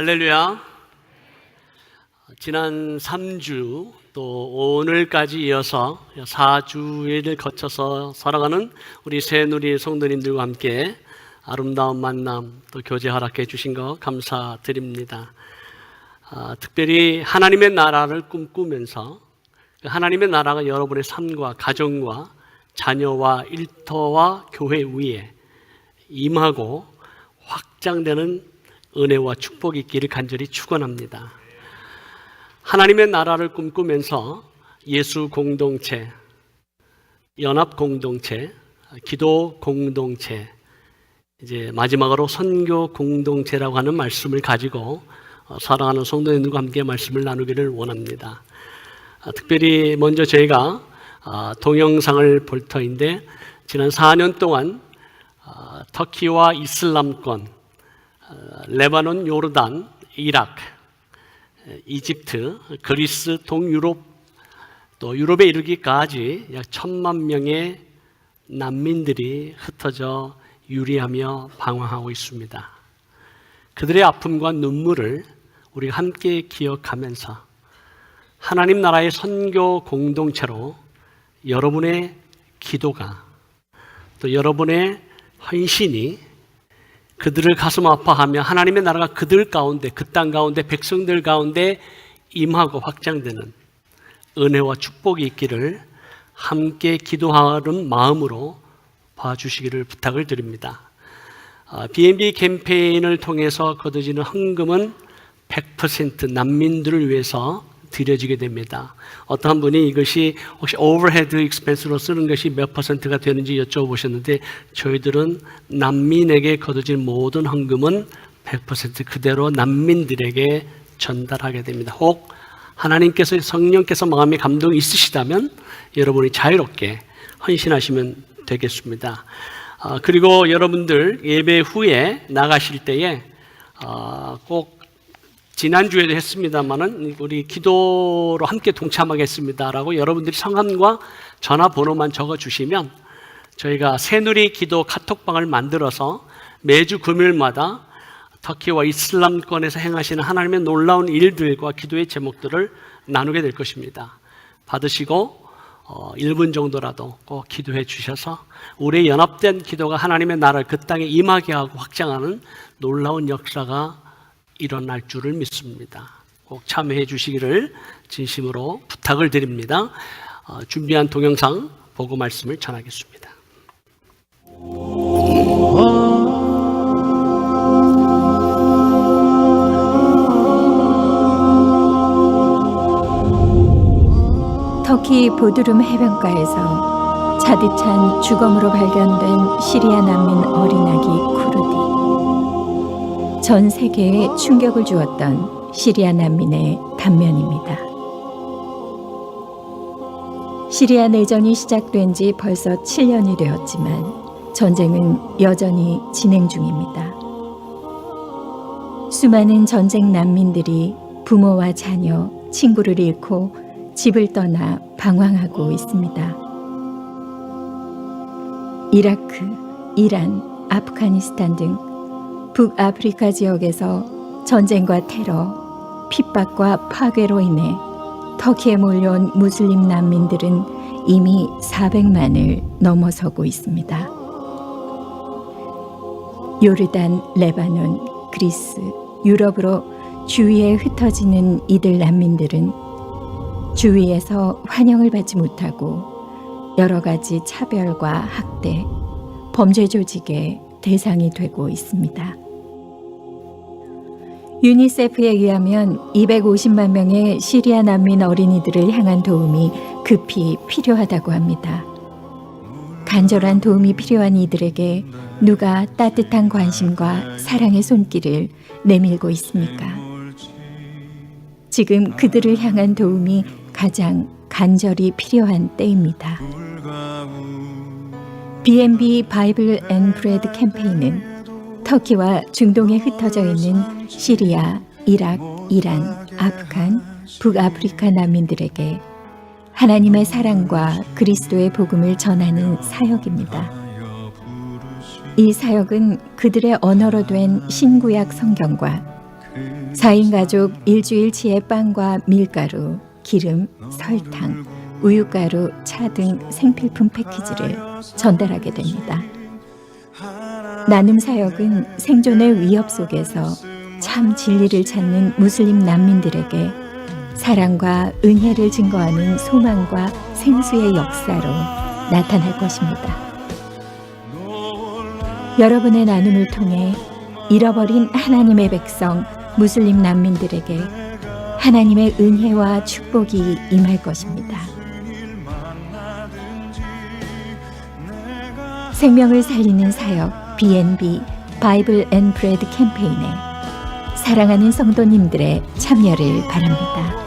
할렐루야. 지난 3주 또 오늘까지 이어서 4주를 거쳐서 살아가는 우리 새누리 성도님들과 함께 아름다운 만남 또 교제 허락해 주신 거 감사드립니다. 특별히 하나님의 나라를 꿈꾸면서 하나님의 나라가 여러분의 삶과 가정과 자녀와 일터와 교회 위에 임하고 확장되는 은혜와 축복이 있기를 간절히 축원합니다. 하나님의 나라를 꿈꾸면서 예수 공동체, 연합 공동체, 기도 공동체, 이제 마지막으로 선교 공동체라고 하는 말씀을 가지고 사랑하는 성도님들과 함께 말씀을 나누기를 원합니다. 특별히 먼저 저희가 동영상을 볼 터인데 지난 4년 동안 터키와 이슬람권, 레바논, 요르단, 이라크, 이집트, 그리스, 동유럽, 또 유럽에 이르기까지 약 1,000만 명의 난민들이 흩어져 유리하며 방황하고 있습니다. 그들의 아픔과 눈물을 우리가 함께 기억하면서 하나님 나라의 선교 공동체로 여러분의 기도가 또 여러분의 헌신이 그들을 가슴 아파하며 하나님의 나라가 그들 가운데, 그 땅 가운데, 백성들 가운데 임하고 확장되는 은혜와 축복이 있기를 함께 기도하는 마음으로 봐주시기를 부탁을 드립니다. B&B 캠페인을 통해서 거둬지는 헌금은 100% 난민들을 위해서 드려지게 됩니다. 어떤 분이 이것이 혹시 오버헤드 익스펜스로 쓰는 것이 몇 퍼센트가 되는지 여쭤보셨는데 저희들은 난민에게 거둬진 모든 헌금은 100% 그대로 난민들에게 전달하게 됩니다. 혹 하나님께서 성령께서 마음에 감동이 있으시다면 여러분이 자유롭게 헌신하시면 되겠습니다. 그리고 여러분들 예배 후에 나가실 때에 꼭 지난주에도 했습니다만은 우리 기도로 함께 동참하겠습니다라고 여러분들이 성함과 전화번호만 적어주시면 저희가 새누리 기도 카톡방을 만들어서 매주 금요일마다 터키와 이슬람권에서 행하시는 하나님의 놀라운 일들과 기도의 제목들을 나누게 될 것입니다. 받으시고 1분 정도라도 꼭 기도해 주셔서 우리의 연합된 기도가 하나님의 나라를 그 땅에 임하게 하고 확장하는 놀라운 역사가 일어날 줄을 믿습니다. 꼭 참여해 주시기를 진심으로 부탁을 드립니다. 준비한 동영상 보고 말씀을 전하겠습니다. 터키 보드룸 해변가에서 차디찬 주검으로 발견된 시리아 난민 어린아기 쿠르디. 전 세계에 충격을 주었던 시리아 난민의 단면입니다. 시리아 내전이 시작된 지 벌써 7년이 되었지만 전쟁은 여전히 진행 중입니다. 수많은 전쟁 난민들이 부모와 자녀, 친구를 잃고 집을 떠나 방황하고 있습니다. 이라크, 이란, 아프가니스탄 등 북아프리카 지역에서 전쟁과 테러, 핍박과 파괴로 인해 터키에 몰려온 무슬림 난민들은 이미 400만을 넘어서고 있습니다. 요르단, 레바논, 그리스, 유럽으로 주위에 흩어지는 이들 난민들은 주위에서 환영을 받지 못하고 여러 가지 차별과 학대, 범죄 조직의 대상이 되고 있습니다. 유니세프에 의하면 250만 명의 시리아 난민 어린이들을 향한 도움이 급히 필요하다고 합니다. 간절한 도움이 필요한 이들에게 누가 따뜻한 관심과 사랑의 손길을 내밀고 있습니까? 지금 그들을 향한 도움이 가장 간절히 필요한 때입니다. B&B 바이블 앤 브레드 캠페인은 터키와 중동에 흩어져 있는 시리아, 이라크, 이란, 아프간, 북아프리카 난민들에게 하나님의 사랑과 그리스도의 복음을 전하는 사역입니다. 이 사역은 그들의 언어로 된 신구약 성경과 4인 가족 일주일치의 빵과 밀가루, 기름, 설탕, 우유가루, 차 등 생필품 패키지를 전달하게 됩니다. 나눔 사역은 생존의 위협 속에서 참 진리를 찾는 무슬림 난민들에게 사랑과 은혜를 증거하는 소망과 생수의 역사로 나타날 것입니다. 여러분의 나눔을 통해 잃어버린 하나님의 백성 무슬림 난민들에게 하나님의 은혜와 축복이 임할 것입니다. 생명을 살리는 사역 B&B 바이블 앤 브레드 캠페인에 사랑하는 성도님들의 참여를 바랍니다.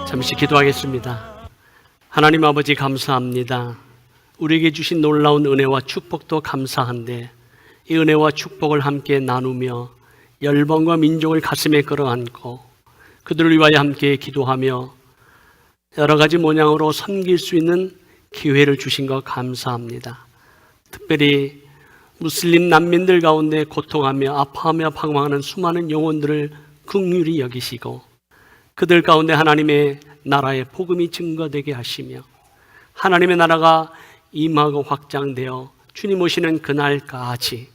잠시 기도하겠습니다. 하나님 아버지 감사합니다. 우리에게 주신 놀라운 은혜와 축복도 감사한데 이 은혜와 축복을 함께 나누며 열방과 민족을 가슴에 끌어안고 그들을 위하여 함께 기도하며 여러 가지 모양으로 섬길 수 있는 기회를 주신 것 감사합니다. 특별히 무슬림 난민들 가운데 고통하며 아파하며 방황하는 수많은 영혼들을 긍휼히 여기시고 그들 가운데 하나님의 나라의 복음이 증거되게 하시며 하나님의 나라가 임하고 확장되어 주님 오시는 그날까지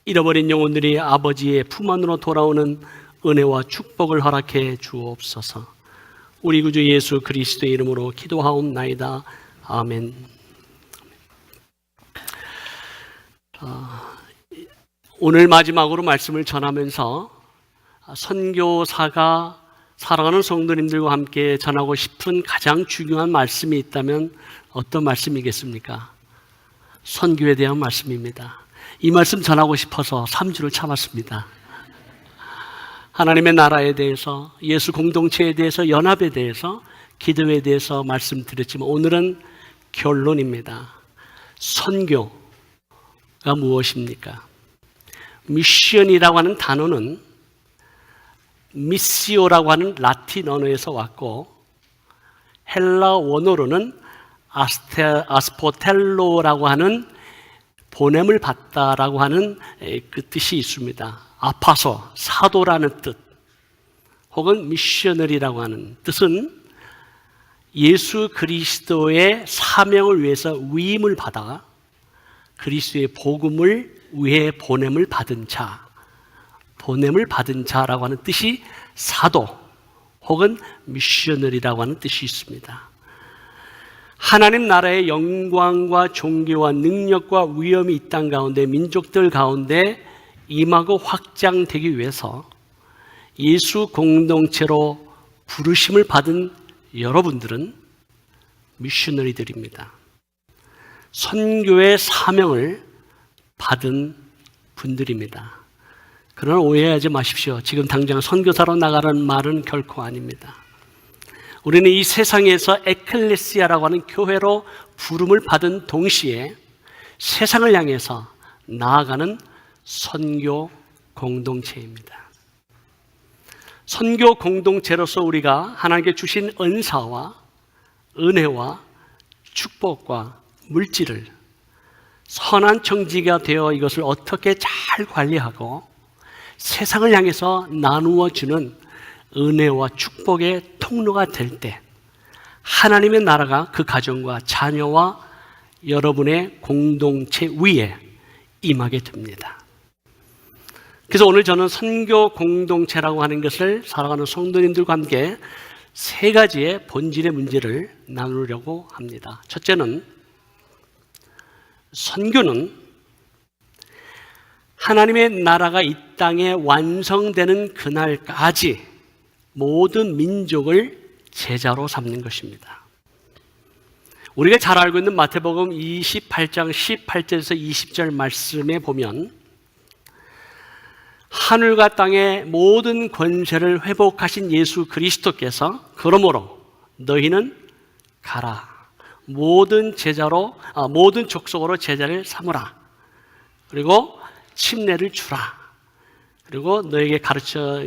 잃어버린 영혼들이 아버지의 품 안으로 돌아오는 은혜와 축복을 허락해 주옵소서. 우리 구주 예수 그리스도의 이름으로 기도하옵나이다. 아멘. 오늘 마지막으로 말씀을 전하면서 선교사가 사랑하는 성도님들과 함께 전하고 싶은 가장 중요한 말씀이 있다면 어떤 말씀이겠습니까? 선교에 대한 말씀입니다. 이 말씀 전하고 싶어서 3주를 참았습니다. 하나님의 나라에 대해서, 예수 공동체에 대해서, 연합에 대해서, 기도에 대해서 말씀드렸지만 오늘은 결론입니다. 선교가 무엇입니까? 미션이라고 하는 단어는 미시오라고 하는 라틴 언어에서 왔고 헬라 원어로는 아스포텔로라고 하는 보냄을 받다라고 하는 그 뜻이 있습니다. 아파서 사도라는 뜻 혹은 미셔너리라고 하는 뜻은 예수 그리스도의 사명을 위해서 위임을 받아 그리스도의 복음을 위해 보냄을 받은 자, 보냄을 받은 자라고 하는 뜻이 사도 혹은 미셔너리라고 하는 뜻이 있습니다. 하나님 나라의 영광과 존귀와 능력과 위엄이 이 땅 가운데 민족들 가운데 임하고 확장되기 위해서 예수 공동체로 부르심을 받은 여러분들은 미셔너리들입니다. 선교의 사명을 받은 분들입니다. 그러나 오해하지 마십시오. 지금 당장 선교사로 나가라는 말은 결코 아닙니다. 우리는 이 세상에서 에클레시아라고 하는 교회로 부름을 받은 동시에 세상을 향해서 나아가는 선교 공동체입니다. 선교 공동체로서 우리가 하나님께 주신 은사와 은혜와 축복과 물질을 선한 청지기가 되어 이것을 어떻게 잘 관리하고 세상을 향해서 나누어 주는 은혜와 축복의 통로가 될 때 하나님의 나라가 그 가정과 자녀와 여러분의 공동체 위에 임하게 됩니다. 그래서 오늘 저는 선교 공동체라고 하는 것을 사랑하는 성도님들과 함께 세 가지의 본질의 문제를 나누려고 합니다. 첫째는 선교는 하나님의 나라가 이 땅에 완성되는 그날까지 모든 민족을 제자로 삼는 것입니다. 우리가 잘 알고 있는 마태복음 28장 18절에서 20절 말씀에 보면 하늘과 땅의 모든 권세를 회복하신 예수 그리스도께서 그러므로 너희는 가라. 모든 족속으로 제자를 삼으라. 그리고 침례를 주라. 그리고 너에게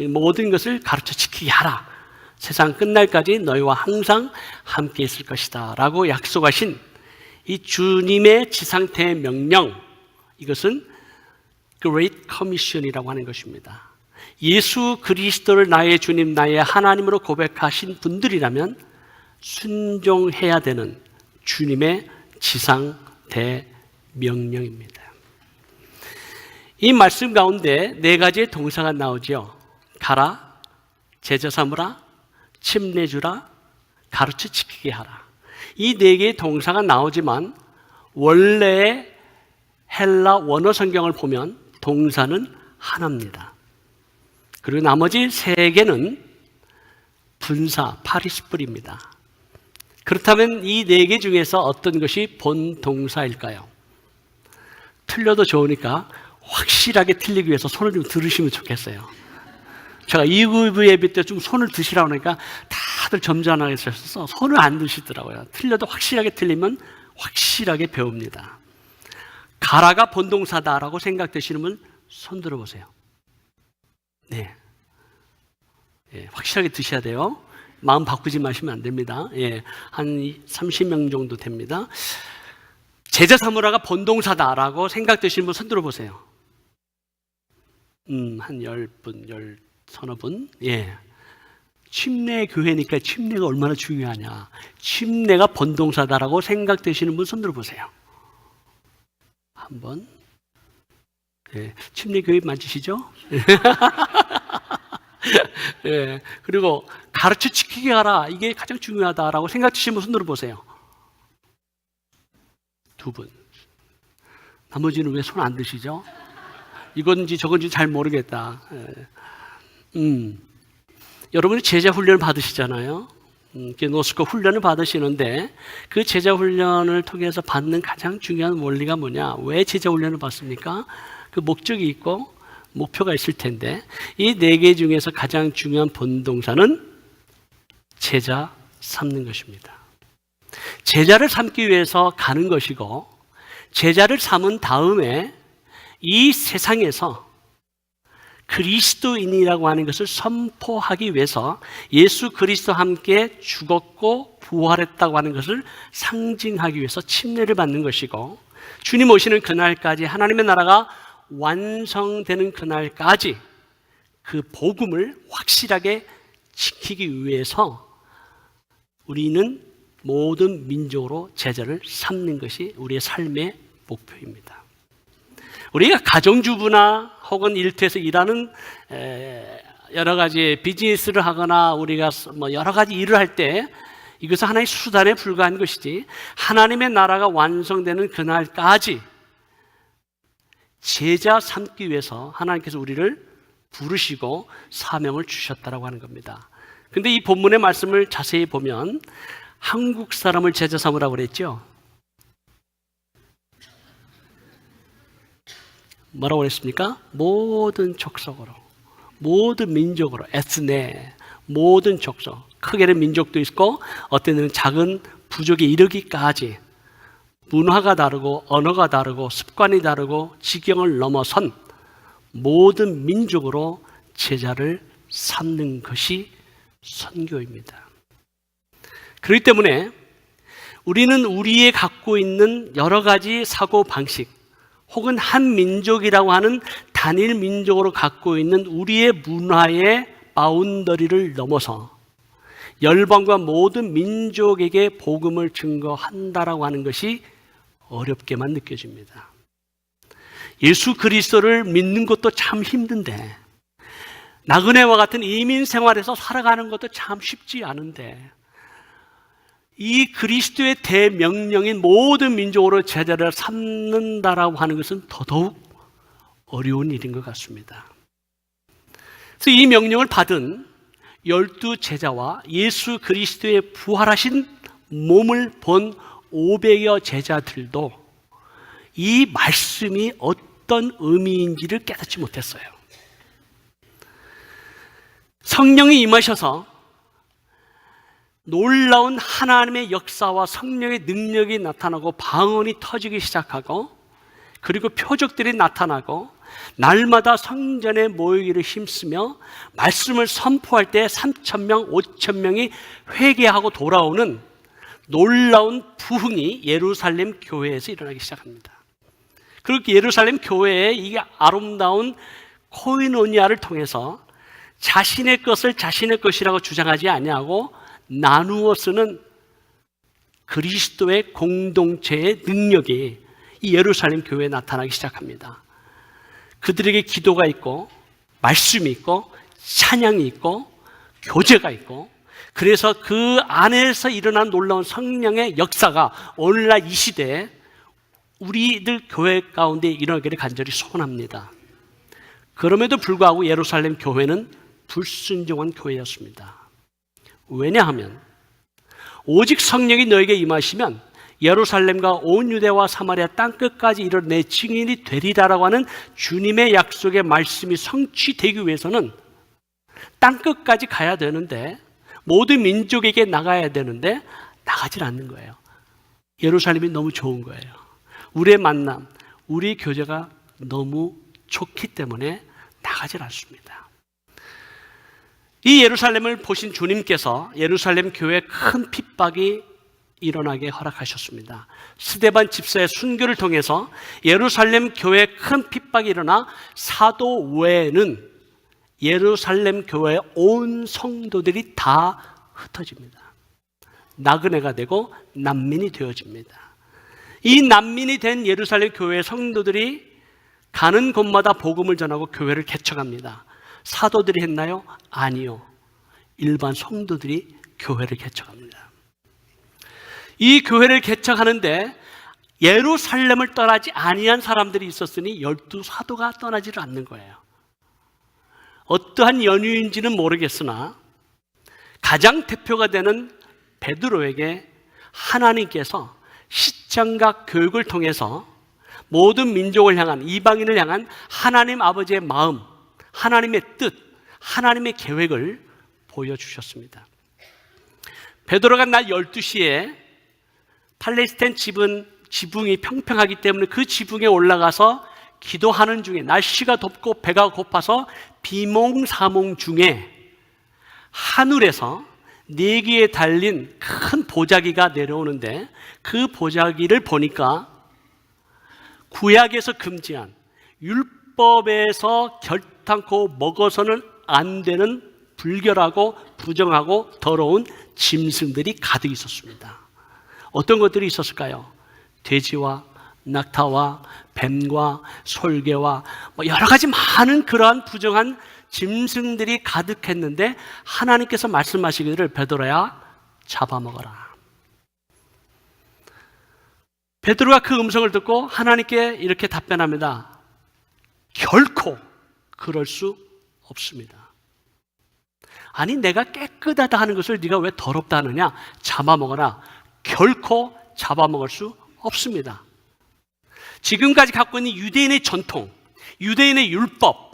모든 것을 가르쳐 지키게 하라. 세상 끝날까지 너희와 항상 함께 있을 것이다 라고 약속하신 이 주님의 지상태의 명령, 이것은 Great Commission이라고 하는 것입니다. 예수 그리스도를 나의 주님, 나의 하나님으로 고백하신 분들이라면 순종해야 되는 주님의 지상대 명령입니다. 이 말씀 가운데 네 가지의 동사가 나오죠. 가라, 제자 삼으라, 침례주라, 가르쳐 지키게 하라. 이 네 개의 동사가 나오지만 원래의 헬라 원어 성경을 보면 동사는 하나입니다. 그리고 나머지 세 개는 분사, 파리시플입니다. 그렇다면 이 네 개 중에서 어떤 것이 본 동사일까요? 틀려도 좋으니까 확실하게 틀리기 위해서 손을 좀 들으시면 좋겠어요. 제가 2부 예배 때 좀 손을 드시라고 하니까 다들 점잖하게 하셔서 손을 안 드시더라고요. 틀려도 확실하게 틀리면 확실하게 배웁니다. 가라가 본동사다라고 생각되시는 분 손 들어보세요. 네. 확실하게 드셔야 돼요. 마음 바꾸지 마시면 안 됩니다. 한 30명 정도 됩니다. 제자 삼으라가 본동사다라고 생각되시는 분 손 들어보세요. 한 10분, 서너 분. 침례 교회니까 침례가 얼마나 중요하냐. 침례가 본동사다라고 생각되시는 분 손 들어보세요. 한 번. 침례 교회 맞으시죠? 그리고 가르쳐 지키게 하라. 이게 가장 중요하다라고 생각되시는 분 손 들어보세요. 두 분. 나머지는 왜 손 안 드시죠? 이건지 저건지 잘 모르겠다. 여러분이 제자 훈련을 받으시잖아요. 노스코 훈련을 받으시는데 그 제자 훈련을 통해서 받는 가장 중요한 원리가 뭐냐? 왜 제자 훈련을 받습니까? 그 목적이 있고 목표가 있을 텐데 이 네 개 중에서 가장 중요한 본동사는 제자 삼는 것입니다. 제자를 삼기 위해서 가는 것이고 제자를 삼은 다음에 이 세상에서 그리스도인이라고 하는 것을 선포하기 위해서 예수 그리스도와 함께 죽었고 부활했다고 하는 것을 상징하기 위해서 침례를 받는 것이고 주님 오시는 그날까지 하나님의 나라가 완성되는 그날까지 그 복음을 확실하게 지키기 위해서 우리는 모든 민족으로 제자를 삼는 것이 우리의 삶의 목표입니다. 우리가 가정주부나 혹은 일터에서 일하는 여러 가지 비즈니스를 하거나 우리가 뭐 여러 가지 일을 할 때 이것은 하나의 수단에 불과한 것이지 하나님의 나라가 완성되는 그날까지 제자 삼기 위해서 하나님께서 우리를 부르시고 사명을 주셨다라고 하는 겁니다. 근데 이 본문의 말씀을 자세히 보면 한국 사람을 제자 삼으라고 그랬죠. 뭐라고 그랬습니까? 모든 족속으로, 모든 민족으로, 에스네, 모든 족속. 크게는 민족도 있고 어떤 데는 작은 부족에 이르기까지 문화가 다르고 언어가 다르고 습관이 다르고 지경을 넘어선 모든 민족으로 제자를 삼는 것이 선교입니다. 그렇기 때문에 우리는 우리의 갖고 있는 여러 가지 사고 방식 혹은 한 민족이라고 하는 단일 민족으로 갖고 있는 우리의 문화의 바운더리를 넘어서 열방과 모든 민족에게 복음을 증거한다라고 하는 것이 어렵게만 느껴집니다. 예수 그리스도를 믿는 것도 참 힘든데 나그네와 같은 이민 생활에서 살아가는 것도 참 쉽지 않은데 이 그리스도의 대명령인 모든 민족으로 제자를 삼는다라고 하는 것은 더더욱 어려운 일인 것 같습니다. 그래서 이 명령을 받은 12 제자와 예수 그리스도의 부활하신 몸을 본 500여 제자들도 이 말씀이 어떤 의미인지를 깨닫지 못했어요. 성령이 임하셔서 놀라운 하나님의 역사와 성령의 능력이 나타나고 방언이 터지기 시작하고 그리고 표적들이 나타나고 날마다 성전에 모이기를 힘쓰며 말씀을 선포할 때 3,000명, 5,000명이 회개하고 돌아오는 놀라운 부흥이 예루살렘 교회에서 일어나기 시작합니다. 그렇게 예루살렘 교회에 이 아름다운 코이노니아를 통해서 자신의 것을 자신의 것이라고 주장하지 아니하고 나누어 쓰는 그리스도의 공동체의 능력이 이 예루살렘 교회에 나타나기 시작합니다. 그들에게 기도가 있고 말씀이 있고 찬양이 있고 교제가 있고, 그래서 그 안에서 일어난 놀라운 성령의 역사가 오늘날 이 시대에 우리들 교회 가운데 일어나기를 간절히 소원합니다. 그럼에도 불구하고 예루살렘 교회는 불순종한 교회였습니다. 왜냐하면 오직 성령이 너에게 임하시면 예루살렘과 온 유대와 사마리아 땅끝까지 이르러 내 증인이 되리라라고 하는 주님의 약속의 말씀이 성취되기 위해서는 땅끝까지 가야 되는데, 모든 민족에게 나가야 되는데 나가질 않는 거예요. 예루살렘이 너무 좋은 거예요. 우리의 만남, 우리의 교제가 너무 좋기 때문에 나가질 않습니다. 이 예루살렘을 보신 주님께서 예루살렘 교회에 큰 핍박이 일어나게 허락하셨습니다. 스데반 집사의 순교를 통해서 예루살렘 교회에 큰 핍박이 일어나 사도 외에는 예루살렘 교회의 온 성도들이 다 흩어집니다. 나그네가 되고 난민이 되어집니다. 이 난민이 된 예루살렘 교회의 성도들이 가는 곳마다 복음을 전하고 교회를 개척합니다. 사도들이 했나요? 아니요. 일반 성도들이 교회를 개척합니다. 이 교회를 개척하는데 예루살렘을 떠나지 아니한 사람들이 있었으니 12사도가 떠나지를 않는 거예요. 어떠한 연유인지는 모르겠으나 가장 대표가 되는 베드로에게 하나님께서 시청과 교육을 통해서 모든 민족을 향한, 이방인을 향한 하나님 아버지의 마음, 하나님의 뜻, 하나님의 계획을 보여주셨습니다. 베드로가 날 12시에 팔레스타인 지붕이 평평하기 때문에 그 지붕에 올라가서 기도하는 중에, 날씨가 덥고 배가 고파서 비몽사몽 중에 하늘에서 4개에 달린 큰 보자기가 내려오는데, 그 보자기를 보니까 구약에서 금지한, 율법에서 결탄코 먹어서는 안 되는 불결하고 부정하고 더러운 짐승들이 가득 있었습니다. 어떤 것들이 있었을까요? 돼지와 낙타와 뱀과 솔개와 여러 가지 많은 그러한 부정한 짐승들이 가득했는데, 하나님께서 말씀하시기를 베드로야 잡아먹어라. 베드로가 그 음성을 듣고 하나님께 이렇게 답변합니다. 결코 그럴 수 없습니다. 아니, 내가 깨끗하다 하는 것을 네가 왜 더럽다 하느냐? 잡아먹어라. 결코 잡아먹을 수 없습니다. 지금까지 갖고 있는 유대인의 전통, 유대인의 율법,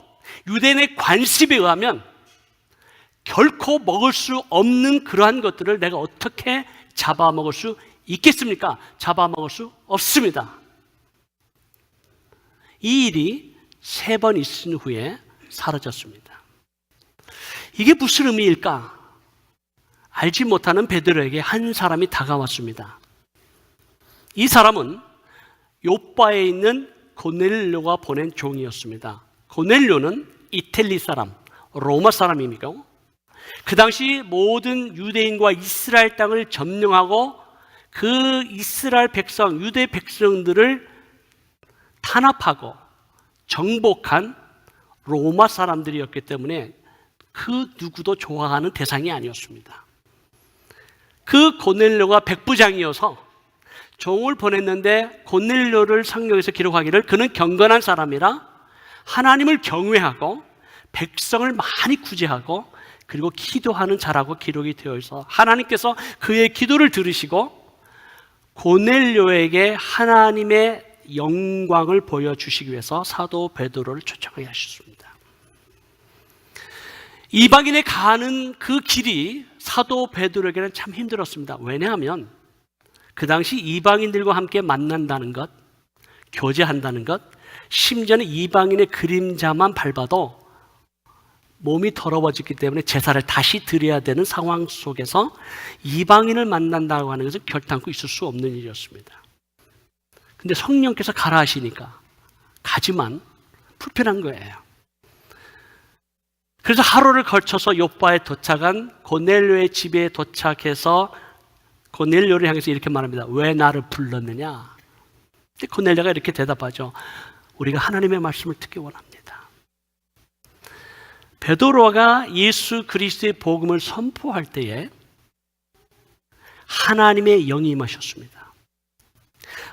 유대인의 관습에 의하면 결코 먹을 수 없는 그러한 것들을 내가 어떻게 잡아먹을 수 있겠습니까? 잡아먹을 수 없습니다. 이 일이 3번 있은 후에 사라졌습니다. 이게 무슨 의미일까? 알지 못하는 베드로에게 한 사람이 다가왔습니다. 이 사람은 요빠에 있는 고넬료가 보낸 종이었습니다. 고넬료는 이탈리 사람, 로마 사람입니다. 그 당시 모든 유대인과 이스라엘 땅을 점령하고 그 이스라엘 백성, 유대 백성들을 탄압하고 정복한 로마 사람들이었기 때문에 그 누구도 좋아하는 대상이 아니었습니다. 그 고넬료가 백부장이어서 종을 보냈는데, 고넬료를 성경에서 기록하기를 그는 경건한 사람이라 하나님을 경외하고 백성을 많이 구제하고 그리고 기도하는 자라고 기록이 되어 있어 하나님께서 그의 기도를 들으시고 고넬료에게 하나님의 영광을 보여주시기 위해서 사도 베드로를 초청하게 하셨습니다. 이방인에 가는 그 길이 사도 베드로에게는 참 힘들었습니다. 왜냐하면 그 당시 이방인들과 함께 만난다는 것, 교제한다는 것, 심지어는 이방인의 그림자만 밟아도 몸이 더러워졌기 때문에 제사를 다시 드려야 되는 상황 속에서 이방인을 만난다고 하는 것은 결단코 있을 수 없는 일이었습니다. 근데 성령께서 가라 하시니까 가지만 불편한 거예요. 그래서 하루를 걸쳐서 요빠에 도착한 고넬료의 집에 도착해서 고넬료를 향해서 이렇게 말합니다. 왜 나를 불렀느냐? 근데 고넬료가 이렇게 대답하죠. 우리가 하나님의 말씀을 듣기 원합니다. 베드로가 예수 그리스도의 복음을 선포할 때에 하나님의 영이 임하셨습니다.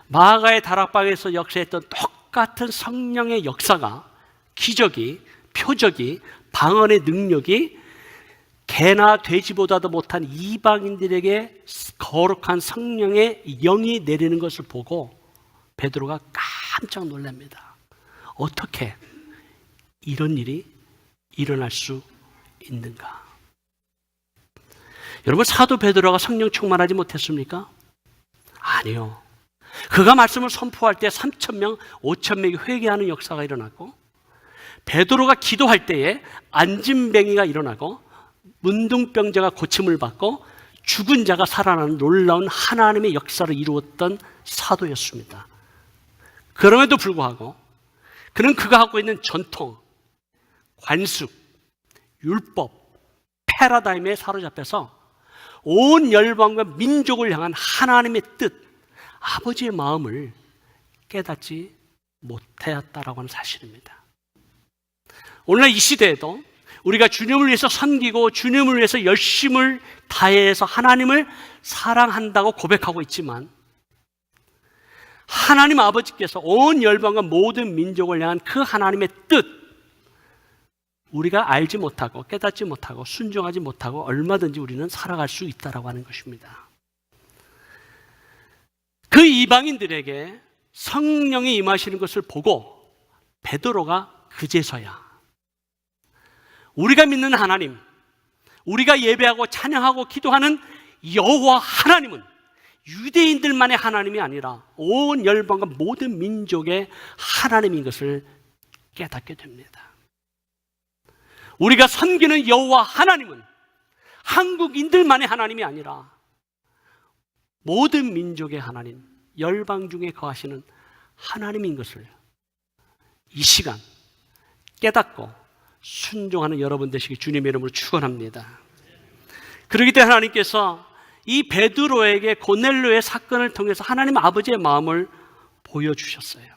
마가의 다락방에서 역사했던 똑같은 성령의 역사가, 기적이, 표적이, 방언의 능력이 개나 돼지보다도 못한 이방인들에게 거룩한 성령의 영이 내리는 것을 보고 베드로가 깜짝 놀랍니다. 어떻게 이런 일이 일어날 수 있는가? 여러분, 사도 베드로가 성령 충만하지 못했습니까? 아니요. 그가 말씀을 선포할 때 3,000명, 5,000명이 회개하는 역사가 일어났고, 베드로가 기도할 때에 안진뱅이가 일어나고 문둥병자가 고침을 받고 죽은 자가 살아나는 놀라운 하나님의 역사를 이루었던 사도였습니다. 그럼에도 불구하고 그는 그가 갖고 있는 전통, 관습, 율법, 패러다임에 사로잡혀서 온 열방과 민족을 향한 하나님의 뜻, 아버지의 마음을 깨닫지 못하였다라고 하는 사실입니다. 오늘날 이 시대에도 우리가 주님을 위해서 섬기고 주님을 위해서 열심을 다해서 하나님을 사랑한다고 고백하고 있지만 하나님 아버지께서 온 열방과 모든 민족을 향한 그 하나님의 뜻, 우리가 알지 못하고 깨닫지 못하고 순종하지 못하고 얼마든지 우리는 살아갈 수 있다라고 하는 것입니다. 그 이방인들에게 성령이 임하시는 것을 보고 베드로가 그제서야 우리가 믿는 하나님, 우리가 예배하고 찬양하고 기도하는 여호와 하나님은 유대인들만의 하나님이 아니라 온 열방과 모든 민족의 하나님인 것을 깨닫게 됩니다. 우리가 섬기는 여호와 하나님은 한국인들만의 하나님이 아니라 모든 민족의 하나님, 열방 중에 거하시는 하나님인 것을 이 시간 깨닫고 순종하는 여러분 되시기 주님의 이름으로 축원합니다. 그렇기 때문에 하나님께서 이 베드로에게 고넬료의 사건을 통해서 하나님 아버지의 마음을 보여주셨어요.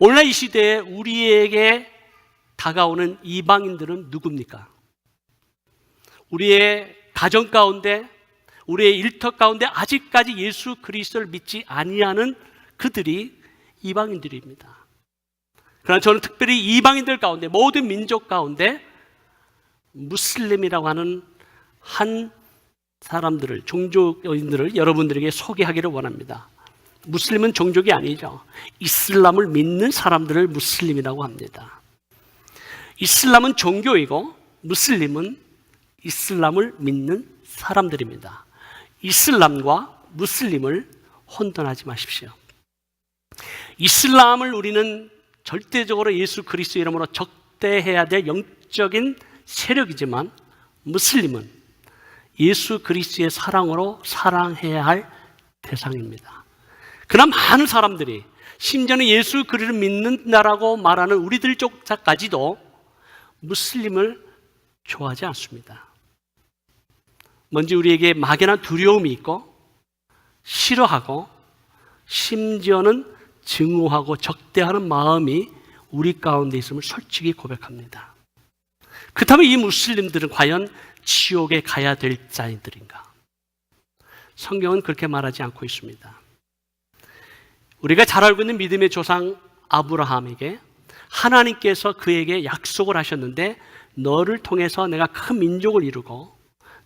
오늘날 이 시대에 우리에게 다가오는 이방인들은 누굽니까? 우리의 가정 가운데, 우리의 일터 가운데 아직까지 예수 그리스도를 믿지 아니하는 그들이 이방인들입니다. 그러나 저는 특별히 이방인들 가운데, 모든 민족 가운데 무슬림이라고 하는 한 사람들을, 종족인들을 여러분들에게 소개하기를 원합니다. 무슬림은 종족이 아니죠. 이슬람을 믿는 사람들을 무슬림이라고 합니다. 이슬람은 종교이고 무슬림은 이슬람을 믿는 사람들입니다. 이슬람과 무슬림을 혼돈하지 마십시오. 이슬람을 우리는 절대적으로 예수 그리스도 이름으로 적대해야 될 영적인 세력이지만 무슬림은 예수 그리스도의 사랑으로 사랑해야 할 대상입니다. 그러나 많은 사람들이 심지어는 예수 그리스도를 믿는다라고 말하는 우리들조차까지도 무슬림을 좋아하지 않습니다. 뭔지 우리에게 막연한 두려움이 있고 싫어하고 심지어는 증오하고 적대하는 마음이 우리 가운데 있음을 솔직히 고백합니다. 그렇다면 이 무슬림들은 과연 지옥에 가야 될 자들인가? 성경은 그렇게 말하지 않고 있습니다. 우리가 잘 알고 있는 믿음의 조상 아브라함에게 하나님께서 그에게 약속을 하셨는데 너를 통해서 내가 큰 민족을 이루고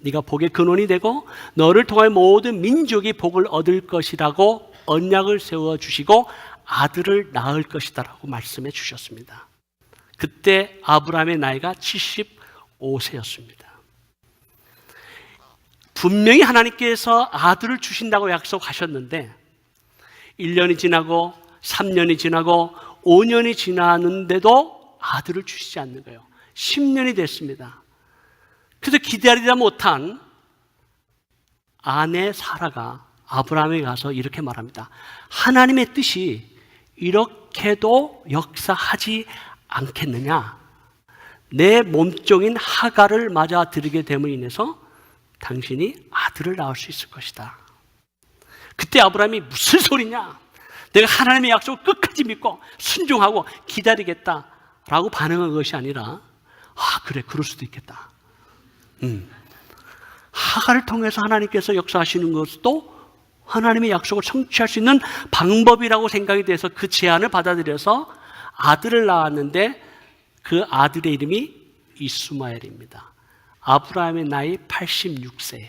네가 복의 근원이 되고 너를 통해 모든 민족이 복을 얻을 것이라고 언약을 세워주시고 아들을 낳을 것이다 라고 말씀해 주셨습니다. 그때 아브라함의 나이가 75세였습니다. 분명히 하나님께서 아들을 주신다고 약속하셨는데 1년이 지나고 3년이 지나고 5년이 지났는데도 아들을 주시지 않는 거예요. 10년이 됐습니다. 그래서 기다리다 못한 아내 사라가 아브라함에 가서 이렇게 말합니다. 하나님의 뜻이 이렇게도 역사하지 않겠느냐? 내 몸종인 하갈을 맞아들이게 됨으로 인해서 당신이 아들을 낳을 수 있을 것이다. 그때 아브라함이 무슨 소리냐? 내가 하나님의 약속을 끝까지 믿고 순종하고 기다리겠다라고 반응한 것이 아니라 그래, 그럴 수도 있겠다. 하갈을 통해서 하나님께서 역사하시는 것도 하나님의 약속을 성취할 수 있는 방법이라고 생각이 돼서 그 제안을 받아들여서 아들을 낳았는데 그 아들의 이름이 이스마엘입니다. 아브라함의 나이 86세에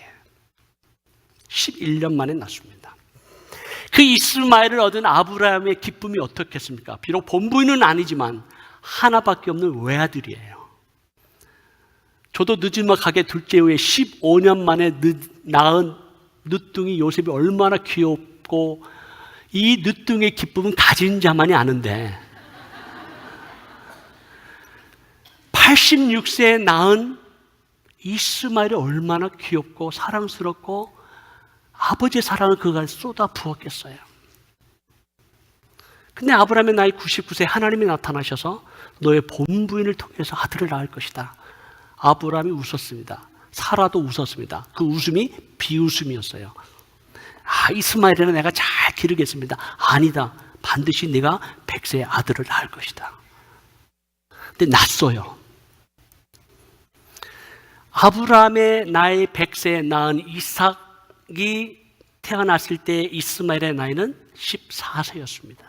11년 만에 낳습니다. 그 이스마엘을 얻은 아브라함의 기쁨이 어떻겠습니까? 비록 본부인은 아니지만 하나밖에 없는 외아들이에요. 저도 늦지막하게 둘째 후에 15년 만에 낳은 늦둥이 요셉이 얼마나 귀엽고 이 늦둥이의 기쁨은 가진 자만이 아는데 86세에 낳은 이스마엘이 얼마나 귀엽고 사랑스럽고 아버지의 사랑을 그가 쏟아 부었겠어요. 근데 아브라함의 나이 99세에 하나님이 나타나셔서 너의 본부인을 통해서 아들을 낳을 것이다. 아브라함이 웃었습니다. 사라도 웃었습니다. 그 웃음이 비웃음이었어요. 이스마엘에는 내가 잘 기르겠습니다. 아니다. 반드시 네가 100세의 아들을 낳을 것이다. 근데 낳았어요. 아브라함의 나이 100세에 낳은 이삭이 태어났을 때 이스마엘의 나이는 14세였습니다.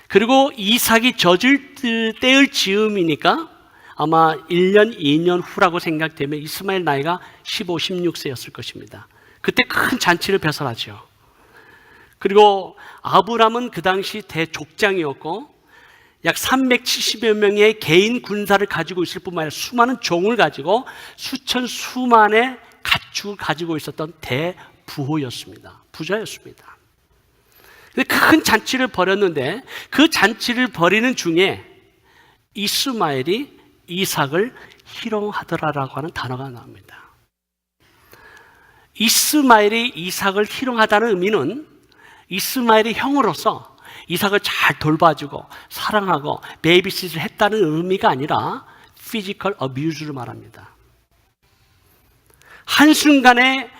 그리고 이삭이 젖을 때의 즈음이니까 아마 1년, 2년 후라고 생각되면 이스마엘 나이가 15, 16세였을 것입니다. 그때 큰 잔치를 배설하죠. 그리고 아브람은 그 당시 대족장이었고 약 370여 명의 개인 군사를 가지고 있을 뿐만 아니라 수많은 종을 가지고 수만의 가축을 가지고 있었던 대부호였습니다. 부자였습니다. 큰 잔치를 벌였는데 그 잔치를 벌이는 중에 이스마엘이 이삭을 희롱하더라라고 하는 단어가 나옵니다. 이스마엘이 이삭을 희롱하다는 의미는 이스마엘의 형으로서 이삭을 잘 돌봐주고 사랑하고 베이비시트를 했다는 의미가 아니라 피지컬 어뷰즈를 말합니다. 한순간에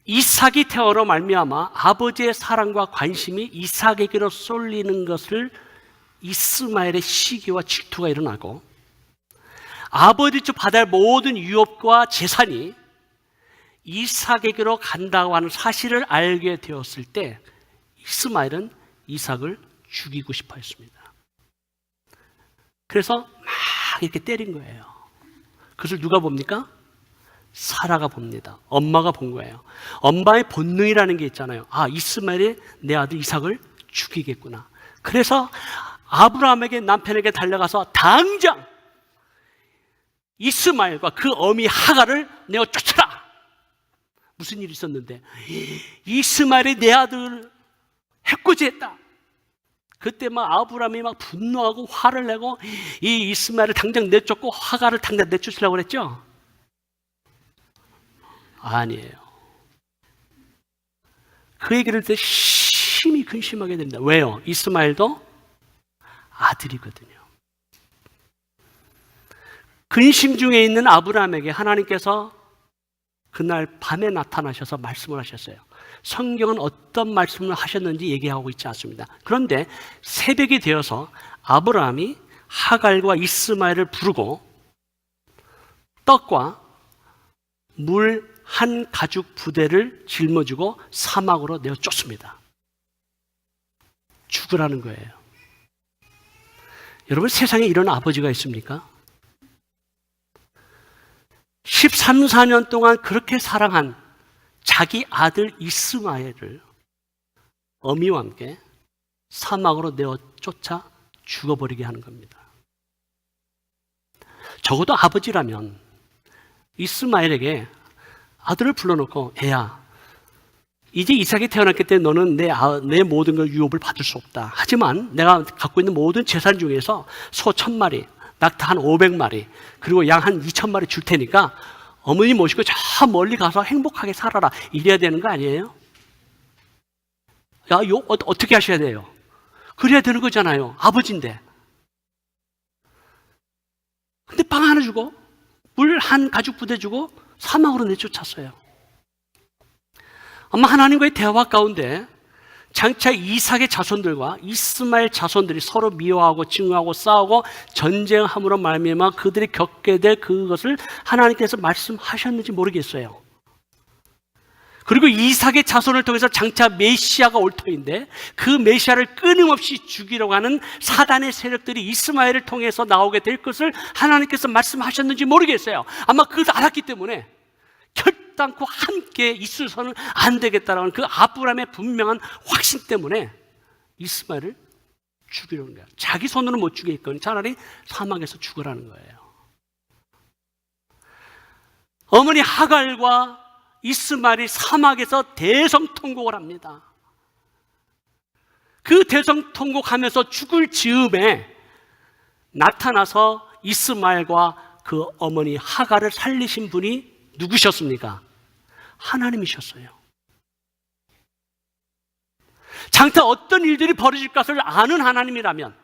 이삭이 태어로 말미암아 아버지의 사랑과 관심이 이삭에게로 쏠리는 것을 이스마엘의 시기와 질투가 일어나고 아버지 쪽 받을 모든 유업과 재산이 이삭에게로 간다고 하는 사실을 알게 되었을 때 이스마엘은 이삭을 죽이고 싶어 했습니다. 그래서 막 이렇게 때린 거예요. 그것을 누가 봅니까? 사라가 봅니다. 엄마가 본 거예요. 엄마의 본능이라는 게 있잖아요. 이스마엘이 내 아들 이삭을 죽이겠구나. 그래서 아브라함에게 남편에게 달려가서 당장 이스마엘과 그 어미 하갈을 내어 쫓아라. 무슨 일이 있었는데 이스마엘이 내 아들을 해코지했다. 그때 막 아브라함이 막 분노하고 화를 내고 이 이스마엘을 당장 내쫓고 하갈을 당장 내쫓으려고 그랬죠? 아니에요. 그 얘기를 듣고 심히 근심하게 됩니다. 왜요? 이스마엘도 아들이거든요. 근심 중에 있는 아브라함에게 하나님께서 그날 밤에 나타나셔서 말씀을 하셨어요. 성경은 어떤 말씀을 하셨는지 얘기하고 있지 않습니다. 그런데 새벽이 되어서 아브라함이 하갈과 이스마엘을 부르고 떡과 물 한 가죽 부대를 짊어지고 사막으로 내어 쫓습니다. 죽으라는 거예요. 여러분, 세상에 이런 아버지가 있습니까? 13, 14년 동안 그렇게 사랑한 자기 아들 이스마엘을 어미와 함께 사막으로 내어 쫓아 죽어버리게 하는 겁니다. 적어도 아버지라면 이스마엘에게 아들을 불러놓고 애야, 이제 이삭이 태어났기 때문에 너는 내 모든 걸 유업을 받을 수 없다. 하지만 내가 갖고 있는 모든 재산 중에서 소 1000마리, 낙타 한 500마리, 그리고 양 한 2,000마리 줄 테니까 어머니 모시고 저 멀리 가서 행복하게 살아라. 이래야 되는 거 아니에요? 야, 어떻게 하셔야 돼요? 그래야 되는 거잖아요. 아버지인데. 근데 빵 하나 주고, 물 한 가죽 부대 주고, 사막으로 내쫓았어요. 아마 하나님과의 대화 가운데 장차 이삭의 자손들과 이스마엘 자손들이 서로 미워하고 증오하고 싸우고 전쟁함으로 말미암아 그들이 겪게 될 그것을 하나님께서 말씀하셨는지 모르겠어요. 그리고 이삭의 자손을 통해서 장차 메시아가 올 터인데 그 메시아를 끊임없이 죽이려고 하는 사단의 세력들이 이스마엘을 통해서 나오게 될 것을 하나님께서 말씀하셨는지 모르겠어요. 아마 그것을 알았기 때문에 결단코 함께 있어서는 안 되겠다라는 그 아브라함의 분명한 확신 때문에 이스마엘을 죽이려는 거예요. 자기 손으로 못 죽이겠거니 차라리 사막에서 죽으라는 거예요. 어머니 하갈과 이스마엘이 사막에서 대성통곡을 합니다. 그 대성통곡하면서 죽을 즈음에 나타나서 이스마엘과 그 어머니 하갈을 살리신 분이 누구셨습니까? 하나님이셨어요. 장차 어떤 일들이 벌어질 것을 아는 하나님이라면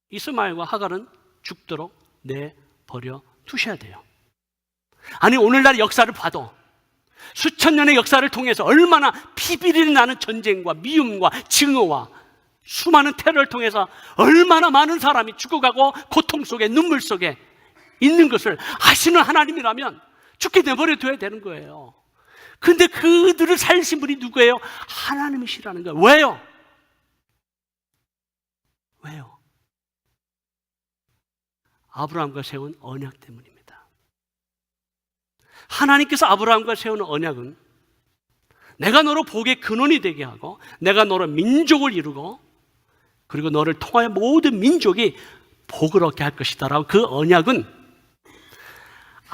이스마엘과 하갈은 죽도록 내버려 두셔야 돼요. 아니, 오늘날 역사를 봐도 수천 년의 역사를 통해서 얼마나 피비린내 나는 전쟁과 미움과 증오와 수많은 테러를 통해서 얼마나 많은 사람이 죽어가고 고통 속에 눈물 속에 있는 것을 아시는 하나님이라면 죽게 내버려 둬야 되는 거예요. 근데 그들을 살리신 분이 누구예요? 하나님이시라는 거예요. 왜요? 왜요? 아브라함과 세운 언약 때문입니다. 하나님께서 아브라함과 세운 언약은 내가 너로 복의 근원이 되게 하고 내가 너로 민족을 이루고 그리고 너를 통하여 모든 민족이 복을 얻게 할 것이다 라고 그 언약은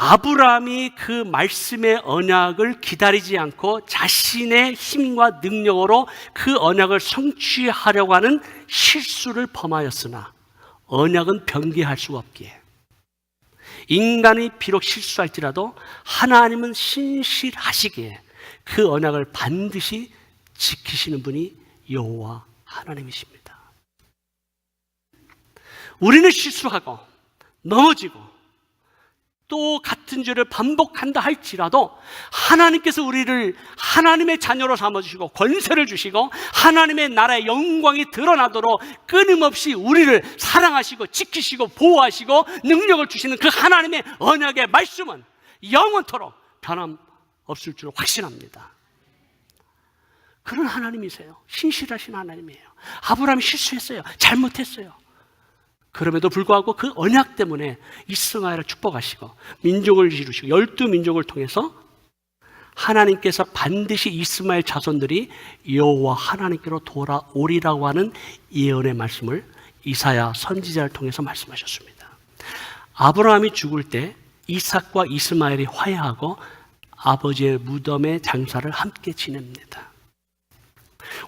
아브라함이 그 말씀의 언약을 기다리지 않고 자신의 힘과 능력으로 그 언약을 성취하려고 하는 실수를 범하였으나 언약은 변개할 수가 없기에 인간이 비록 실수할지라도 하나님은 신실하시기에 그 언약을 반드시 지키시는 분이 여호와 하나님이십니다. 우리는 실수하고 넘어지고 또 같은 죄를 반복한다 할지라도 하나님께서 우리를 하나님의 자녀로 삼아주시고 권세를 주시고 하나님의 나라의 영광이 드러나도록 끊임없이 우리를 사랑하시고 지키시고 보호하시고 능력을 주시는 그 하나님의 언약의 말씀은 영원토록 변함없을 줄 확신합니다. 그런 하나님이세요. 신실하신 하나님이에요. 아브라함이 실수했어요. 잘못했어요. 그럼에도 불구하고 그 언약 때문에 이스마엘을 축복하시고 민족을 이루시고 12민족을 통해서 하나님께서 반드시 이스마엘 자손들이 여호와 하나님께로 돌아오리라고 하는 예언의 말씀을 이사야 선지자를 통해서 말씀하셨습니다. 아브라함이 죽을 때 이삭과 이스마엘이 화해하고 아버지의 무덤의 장사를 함께 지냅니다.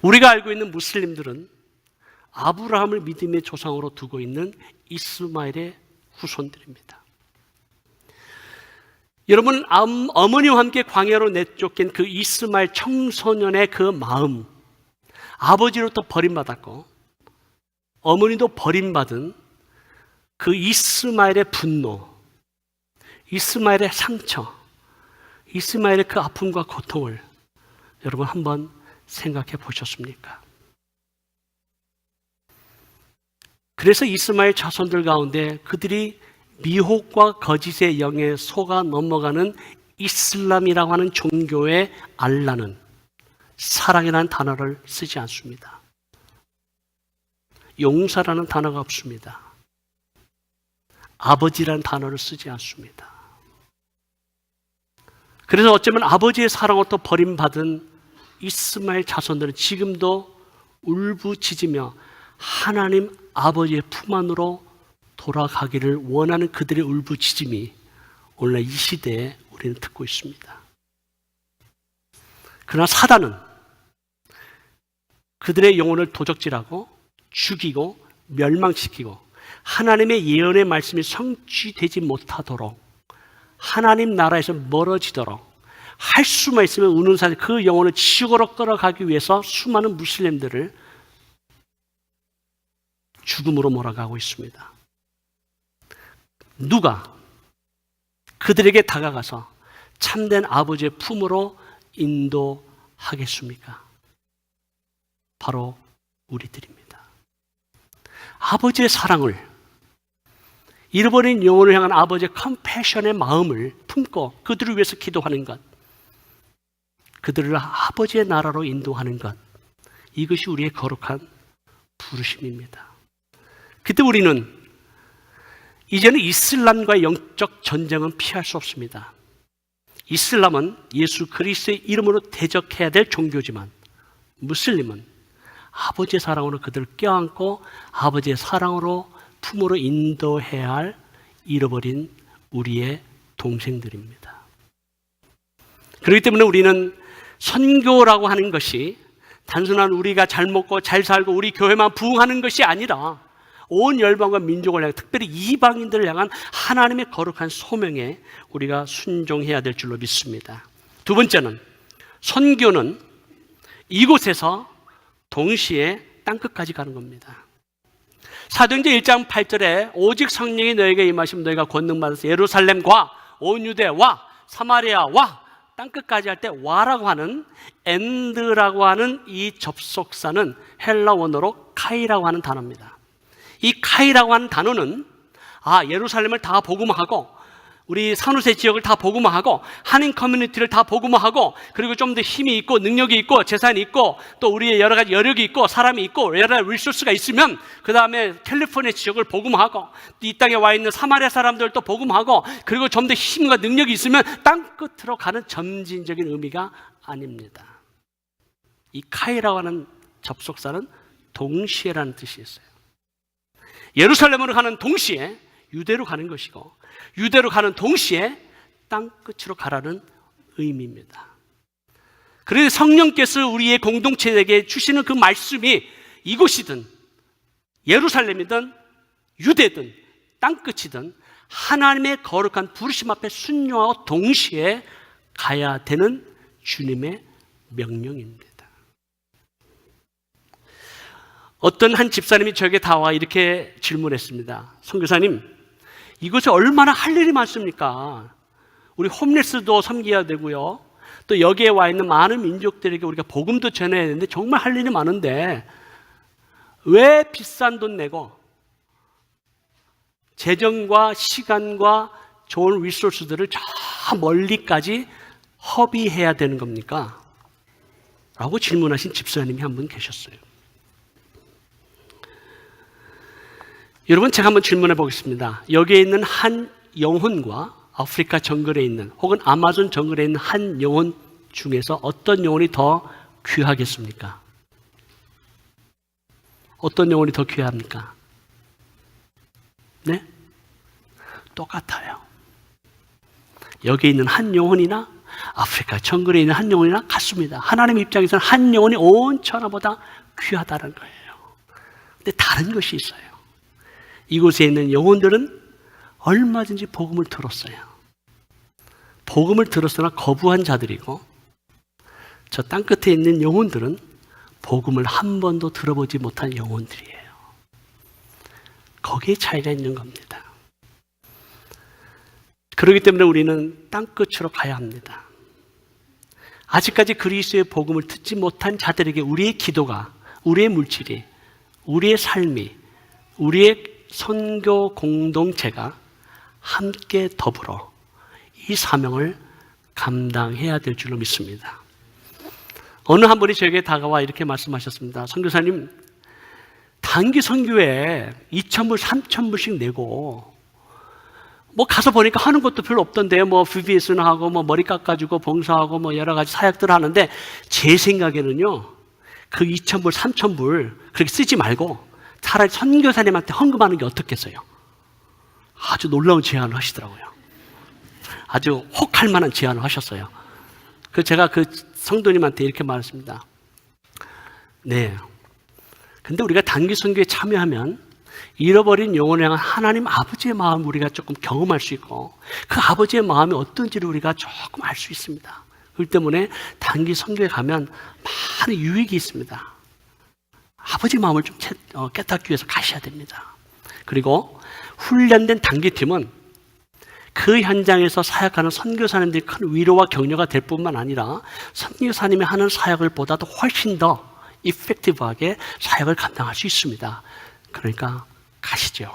우리가 알고 있는 무슬림들은 아브라함을 믿음의 조상으로 두고 있는 이스마엘의 후손들입니다. 여러분, 어머니와 함께 광야로 내쫓긴 그 이스마엘 청소년의 그 마음, 아버지로부터 버림받았고 어머니도 버림받은 그 이스마엘의 분노, 이스마엘의 상처, 이스마엘의 그 아픔과 고통을 여러분 한번 생각해 보셨습니까? 그래서 이스마엘 자손들 가운데 그들이 미혹과 거짓의 영에 속아 넘어가는 이슬람이라고 하는 종교의 알라는 사랑이라는 단어를 쓰지 않습니다. 용서라는 단어가 없습니다. 아버지라는 단어를 쓰지 않습니다. 그래서 어쩌면 아버지의 사랑으로부터 버림받은 이스마엘 자손들은 지금도 울부짖으며 하나님 아버지의 품 안으로 돌아가기를 원하는 그들의 울부짖음이 오늘날 이 시대에 우리는 듣고 있습니다. 그러나 사단은 그들의 영혼을 도적질하고 죽이고 멸망시키고 하나님의 예언의 말씀이 성취되지 못하도록, 하나님 나라에서 멀어지도록 할 수만 있으면 우는 사실 그 영혼을 지옥으로 끌어가기 위해서 수많은 무슬림들을 죽음으로 몰아가고 있습니다. 누가 그들에게 다가가서 참된 아버지의 품으로 인도하겠습니까? 바로 우리들입니다. 아버지의 사랑을, 잃어버린 영혼을 향한 아버지의 컴패션의 마음을 품고 그들을 위해서 기도하는 것, 그들을 아버지의 나라로 인도하는 것, 이것이 우리의 거룩한 부르심입니다. 그때 우리는 이제는 이슬람과의 영적 전쟁은 피할 수 없습니다. 이슬람은 예수 그리스도의 이름으로 대적해야 될 종교지만, 무슬림은 아버지의 사랑으로 그들을 껴안고 아버지의 사랑으로 품으로 인도해야 할 잃어버린 우리의 동생들입니다. 그렇기 때문에 우리는 선교라고 하는 것이 단순한 우리가 잘 먹고 잘 살고 우리 교회만 부흥하는 것이 아니라 온 열방과 민족을 향해, 특별히 이방인들을 향한 하나님의 거룩한 소명에 우리가 순종해야 될 줄로 믿습니다. 두 번째는, 선교는 이곳에서 동시에 땅끝까지 가는 겁니다. 사도행전 1장 8절에 오직 성령이 너에게 임하시면 너희가 권능받아서 예루살렘과 온 유대와 사마리아와 땅끝까지 할 때 와라고 하는, 엔드라고 하는 이 접속사는 헬라 원어로 카이라고 하는 단어입니다. 이 카이라고 하는 단어는 예루살렘을 다 복음화하고 우리 산호세 지역을 다 복음화하고 한인 커뮤니티를 다 복음화하고 그리고 좀 더 힘이 있고 능력이 있고 재산이 있고 또 우리의 여러 가지 여력이 있고 사람이 있고 여러 가지 리소스가 있으면 그 다음에 캘리포니아 지역을 복음화하고 이 땅에 와 있는 사마리아 사람들도 복음화하고 그리고 좀 더 힘과 능력이 있으면 땅끝으로 가는 점진적인 의미가 아닙니다. 이 카이라고 하는 접속사는 동시에라는 뜻이 있어요. 예루살렘으로 가는 동시에 유대로 가는 것이고 유대로 가는 동시에 땅끝으로 가라는 의미입니다. 그래서 성령께서 우리의 공동체에게 주시는 그 말씀이 이곳이든 예루살렘이든 유대든 땅끝이든 하나님의 거룩한 부르심 앞에 순종하고 동시에 가야 되는 주님의 명령입니다. 어떤 한 집사님이 저에게 다와 이렇게 질문했습니다. 선교사님, 이곳에 얼마나 할 일이 많습니까? 우리 홈리스도 섬겨야 되고요. 또 여기에 와 있는 많은 민족들에게 우리가 복음도 전해야 되는데 정말 할 일이 많은데 왜 비싼 돈 내고 재정과 시간과 좋은 리소스들을 저 멀리까지 허비해야 되는 겁니까? 라고 질문하신 집사님이 한 분 계셨어요. 여러분, 제가 한번 질문해 보겠습니다. 여기에 있는 한 영혼과 아프리카 정글에 있는 혹은 아마존 정글에 있는 한 영혼 중에서 어떤 영혼이 더 귀하겠습니까? 어떤 영혼이 더 귀합니까? 네? 똑같아요. 여기 있는 한 영혼이나 아프리카 정글에 있는 한 영혼이나 같습니다. 하나님 입장에서는 한 영혼이 온 천하보다 귀하다는 거예요. 근데 다른 것이 있어요. 이곳에 있는 영혼들은 얼마든지 복음을 들었어요. 복음을 들었으나 거부한 자들이고 저 땅끝에 있는 영혼들은 복음을 한 번도 들어보지 못한 영혼들이에요. 거기에 차이가 있는 겁니다. 그렇기 때문에 우리는 땅끝으로 가야 합니다. 아직까지 그리스도의 복음을 듣지 못한 자들에게 우리의 기도가, 우리의 물질이, 우리의 삶이, 우리의 선교 공동체가 함께 더불어 이 사명을 감당해야 될 줄로 믿습니다. 어느 한 분이 저에게 다가와 이렇게 말씀하셨습니다. 선교사님, 단기 선교에 2,000불, 3,000불씩 내고 뭐 가서 보니까 하는 것도 별로 없던데요. 뭐 VBS나 하고 뭐 머리 깎아주고 봉사하고 뭐 여러 가지 사역들 하는데 제 생각에는요, 그 2,000불, 3,000불 그렇게 쓰지 말고 차라리 선교사님한테 헌금하는 게 어떻겠어요? 아주 놀라운 제안을 하시더라고요. 아주 혹할 만한 제안을 하셨어요. 그래서 제가 그 성도님한테 이렇게 말했습니다. 네. 근데 우리가 단기 선교에 참여하면 잃어버린 영혼을 향한 하나님 아버지의 마음을 우리가 조금 경험할 수 있고 그 아버지의 마음이 어떤지를 우리가 조금 알 수 있습니다. 그렇기 때문에 단기 선교에 가면 많은 유익이 있습니다. 아버지 마음을 좀 깨닫기 위해서 가셔야 됩니다. 그리고 훈련된 단기팀은 그 현장에서 사역하는 선교사님들이 큰 위로와 격려가 될 뿐만 아니라 선교사님이 하는 사역을 보다도 훨씬 더 이펙티브하게 사역을 감당할 수 있습니다. 그러니까 가시죠.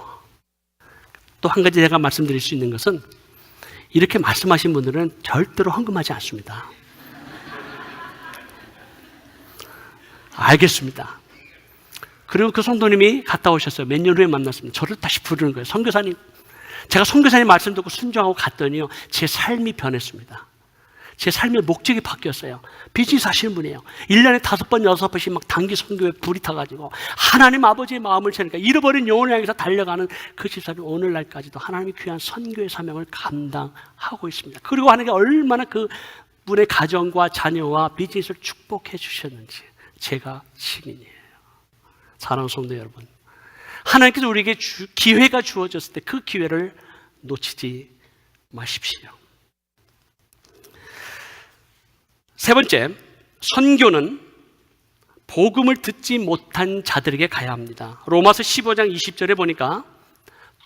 또 한 가지 제가 말씀드릴 수 있는 것은 이렇게 말씀하신 분들은 절대로 헌금하지 않습니다. 알겠습니다. 그리고 그 성도님이 갔다 오셨어요. 몇 년 후에 만났습니다. 저를 다시 부르는 거예요. 선교사님, 제가 선교사님 말씀 듣고 순종하고 갔더니요, 제 삶이 변했습니다. 제 삶의 목적이 바뀌었어요. 비즈니스 하시는 분이에요. 1년에 5번, 6번씩 막 단기 선교에 불이 타가지고 하나님 아버지의 마음을 채니까 잃어버린 영혼을 향해서 달려가는 그 집사님 오늘날까지도 하나님이 귀한 선교의 사명을 감당하고 있습니다. 그리고 하나님께 얼마나 그 분의 가정과 자녀와 비즈니스를 축복해 주셨는지 제가 증인이에요. 사랑하는 성도 여러분, 하나님께서 우리에게 기회가 주어졌을 때 그 기회를 놓치지 마십시오. 세 번째, 선교는 복음을 듣지 못한 자들에게 가야 합니다. 로마서 15장 20절에 보니까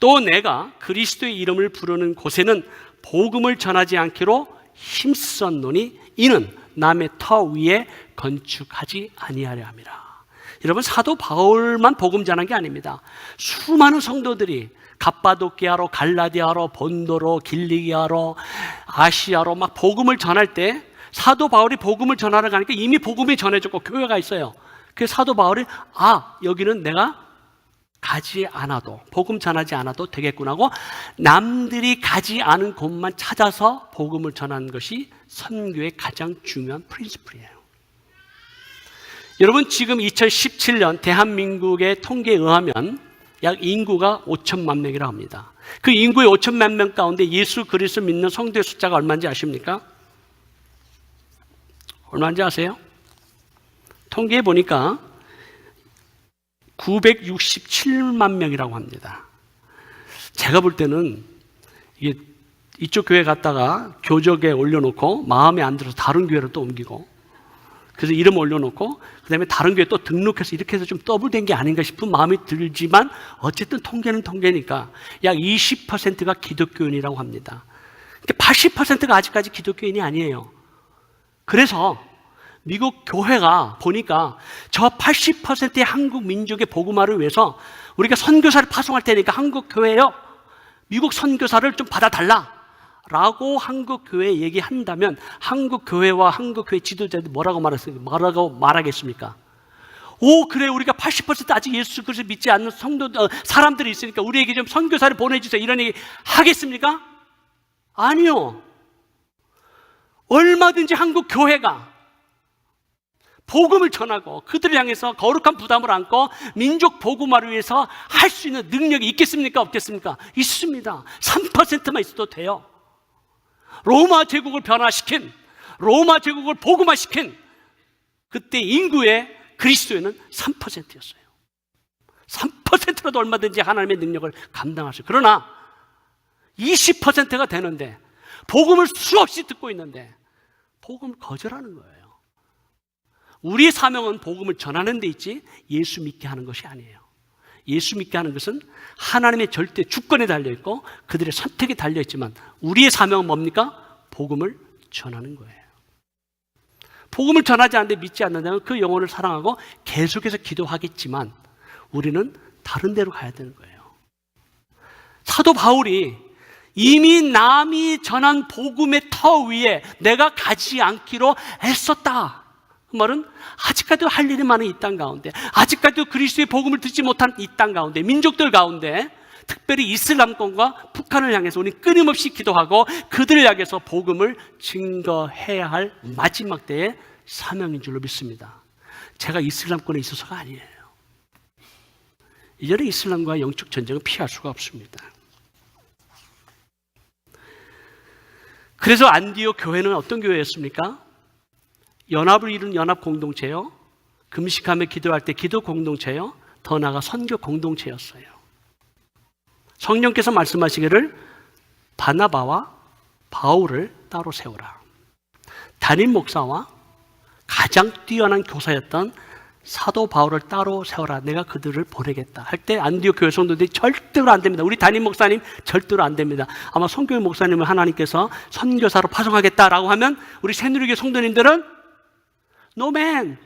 또 내가 그리스도의 이름을 부르는 곳에는 복음을 전하지 않기로 힘썼노니 이는 남의 터 위에 건축하지 아니하려 함이라. 여러분, 사도 바울만 복음 전한 게 아닙니다. 수많은 성도들이 갑바도키아로, 갈라디아로, 본도로, 길리기아로, 아시아로 막 복음을 전할 때 사도 바울이 복음을 전하러 가니까 이미 복음이 전해졌고 교회가 있어요. 그래서 사도 바울이 여기는 내가 가지 않아도, 복음 전하지 않아도 되겠구나 하고 남들이 가지 않은 곳만 찾아서 복음을 전하는 것이 선교의 가장 중요한 프린시플이에요. 여러분, 지금 2017년 대한민국의 통계에 의하면 약 인구가 5천만 명이라고 합니다. 그 인구의 5천만 명 가운데 예수 그리스도 믿는 성도의 숫자가 얼마인지 아십니까? 얼마인지 아세요? 통계에 보니까 967만 명이라고 합니다. 제가 볼 때는 이쪽 교회 갔다가 교적에 올려놓고 마음에 안 들어서 다른 교회로 또 옮기고, 그래서 이름 올려놓고 그 다음에 다른 교회 또 등록해서 이렇게 해서 좀 더블된 게 아닌가 싶은 마음이 들지만 어쨌든 통계는 통계니까 약 20%가 기독교인이라고 합니다. 80%가 아직까지 기독교인이 아니에요. 그래서 미국 교회가 보니까 저 80%의 한국 민족의 복음화를 위해서 우리가 선교사를 파송할 테니까 한국 교회요, 미국 선교사를 좀 받아달라 라고 한국 교회에 얘기한다면 한국 교회와 한국 교회 지도자들이 뭐라고 말하겠습니까? 오, 그래, 우리가 80% 아직 예수 그리스도 믿지 않는 사람들이 있으니까 우리에게 좀 선교사를 보내주세요, 이런 얘기 하겠습니까? 아니요. 얼마든지 한국 교회가 복음을 전하고 그들을 향해서 거룩한 부담을 안고 민족 복음화를 위해서 할 수 있는 능력이 있겠습니까? 없겠습니까? 있습니다. 3%만 있어도 돼요. 로마 제국을 변화시킨, 로마 제국을 복음화시킨 그때 인구의 그리스도인은 3%였어요. 3%라도 얼마든지 하나님의 능력을 감당할 수 있어요. 그러나 20%가 되는데, 복음을 수없이 듣고 있는데 복음을 거절하는 거예요. 우리의 사명은 복음을 전하는 데 있지 예수 믿게 하는 것이 아니에요. 예수 믿게 하는 것은 하나님의 절대 주권에 달려있고 그들의 선택에 달려있지만 우리의 사명은 뭡니까? 복음을 전하는 거예요. 복음을 전하지 않는데 믿지 않는다면 그 영혼을 사랑하고 계속해서 기도하겠지만 우리는 다른 데로 가야 되는 거예요. 사도 바울이 이미 남이 전한 복음의 터 위에 내가 가지 않기로 애썼다. 그 말은 아직까지도 할 일이 많은 이 땅 가운데, 아직까지도 그리스도의 복음을 듣지 못한 이 땅 가운데, 민족들 가운데, 특별히 이슬람권과 북한을 향해서 우리는 끊임없이 기도하고 그들을 향해서 복음을 증거해야 할 마지막 때의 사명인 줄로 믿습니다. 제가 이슬람권에 있어서가 아니에요. 이전에 이슬람과 영적 전쟁은 피할 수가 없습니다. 그래서 안디옥 교회는 어떤 교회였습니까? 연합을 이룬 연합 공동체요, 금식하며 기도할 때 기도 공동체요, 더 나아가 선교 공동체였어요. 성령께서 말씀하시기를 바나바와 바울을 따로 세우라. 담임 목사와 가장 뛰어난 교사였던 사도 바울을 따로 세워라. 내가 그들을 보내겠다. 할 때 안디옥 교회 성도들이 절대로 안 됩니다. 우리 담임 목사님 절대로 안 됩니다. 아마 성교회 목사님을 하나님께서 선교사로 파송하겠다라고 하면 우리 새누리교 성도님들은 노맨.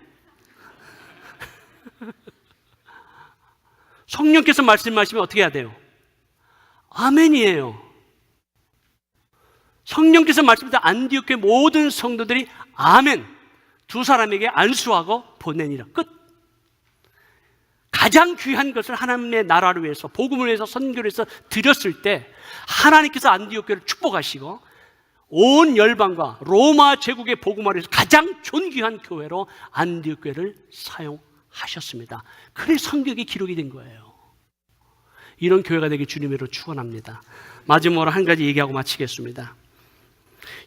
성령께서 말씀하시면 어떻게 해야 돼요? 아멘이에요. 성령께서 말씀하신 안디옥 교회 모든 성도들이 아멘. 두 사람에게 안수하고 보내니라. 끝. 가장 귀한 것을 하나님의 나라를 위해서, 복음을 위해서, 선교를 위해서 드렸을 때 하나님께서 안디옥 교회를 축복하시고 온 열방과 로마 제국의 복음을 위해서 가장 존귀한 교회로 안디옥 교회를 사용하셨습니다. 그래서 성경이 기록이 된 거예요. 이런 교회가 되길 주님으로 축원합니다. 마지막으로 한 가지 얘기하고 마치겠습니다.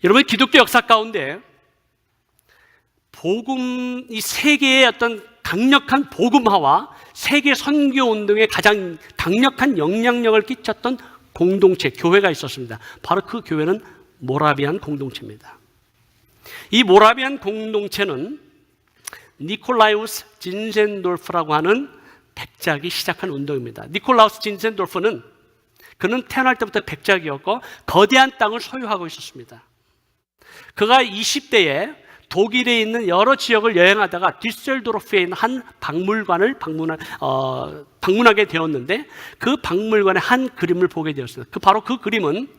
여러분, 기독교 역사 가운데 복음, 이 세계의 어떤 강력한 복음화와 세계 선교 운동에 가장 강력한 영향력을 끼쳤던 공동체, 교회가 있었습니다. 바로 그 교회는 모라비안 공동체입니다. 이 모라비안 공동체는 니콜라우스 진센돌프라고 하는 백작이 시작한 운동입니다. 니콜라우스 진센돌프는 그는 태어날 때부터 백작이었고 거대한 땅을 소유하고 있었습니다. 그가 20대에 독일에 있는 여러 지역을 여행하다가 디셀도르프에 있는 한 박물관을 방문하게 되었는데 그 박물관의 한 그림을 보게 되었습니다. 바로 그 그림은